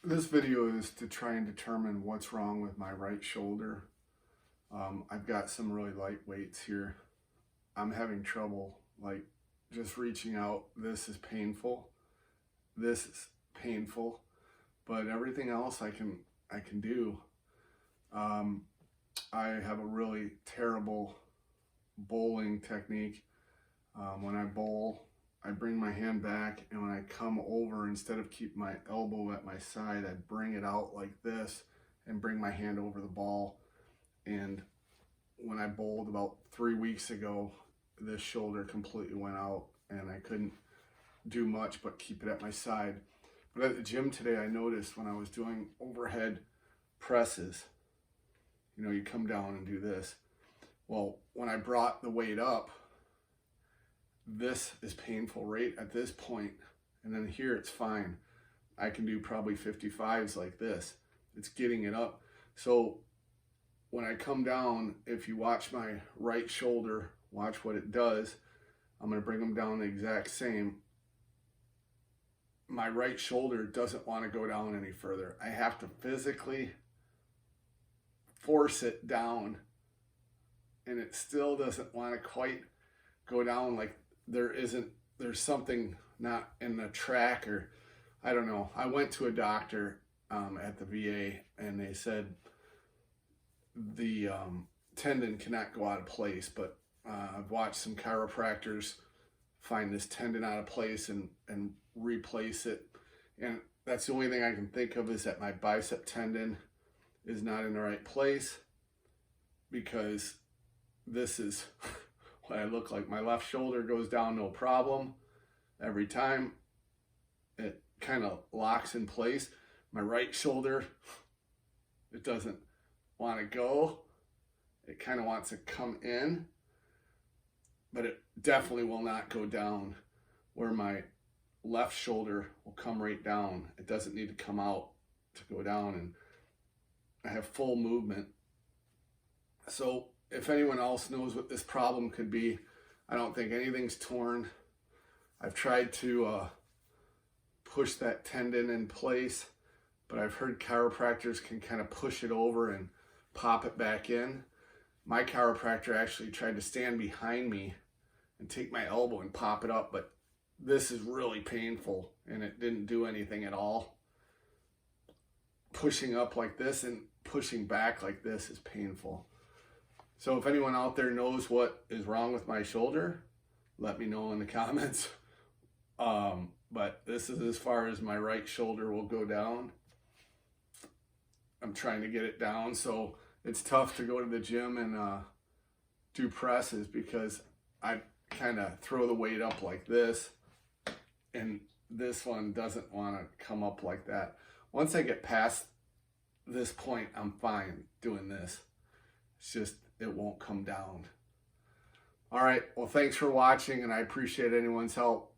This video is to try and determine what's wrong with my right shoulder. I've got some really light weights here. I'm having trouble like just reaching out. This is painful. This is painful, but everything else I can do. I have a really terrible bowling technique. When I bowl, I bring my hand back, and when I come over, instead of keep my elbow at my side, I bring it out like this and bring my hand over the ball. And when I bowled about 3 weeks ago, this shoulder completely went out and I couldn't do much but keep it at my side. But at the gym today, I noticed when I was doing overhead presses, you know, you come down and do this. Well, when I brought the weight up, this is painful right at this point, and then here it's fine. I can do probably 55s like this. It's getting it up. So when I come down, if you watch my right shoulder, watch what it does. I'm going to bring them down the exact same. My right shoulder doesn't want to go down any further. I have to physically force it down, and it still doesn't want to quite go down. Like there's something not in the track, or I don't know. I went to a doctor at the VA, and they said the tendon cannot go out of place, but I've watched some chiropractors find this tendon out of place and replace it, and that's the only thing I can think of, is that my bicep tendon is not in the right place, because this is what I look like. My left shoulder goes down no problem every time. It kind of locks in place. My right shoulder, it doesn't want to go. It kind of wants to come in, but it definitely will not go down, where my left shoulder will come right down. It doesn't need to come out to go down, and I have full movement. So if anyone else knows what this problem could be, I don't think anything's torn. I've tried to push that tendon in place, but I've heard chiropractors can kind of push it over and pop it back in. My chiropractor actually tried to stand behind me and take my elbow and pop it up, but this is really painful, and it didn't do anything at all. Pushing up like this and pushing back like this is painful. So if anyone out there knows what is wrong with my shoulder, let me know in the comments. But this is as far as my right shoulder will go down. I'm trying to get it down, so it's tough to go to the gym and do presses, because I kind of throw the weight up like this, and this one doesn't want to come up like that. Once I get past this point, I'm fine doing this. It's just, it won't come down. All right, well, thanks for watching, and I appreciate anyone's help.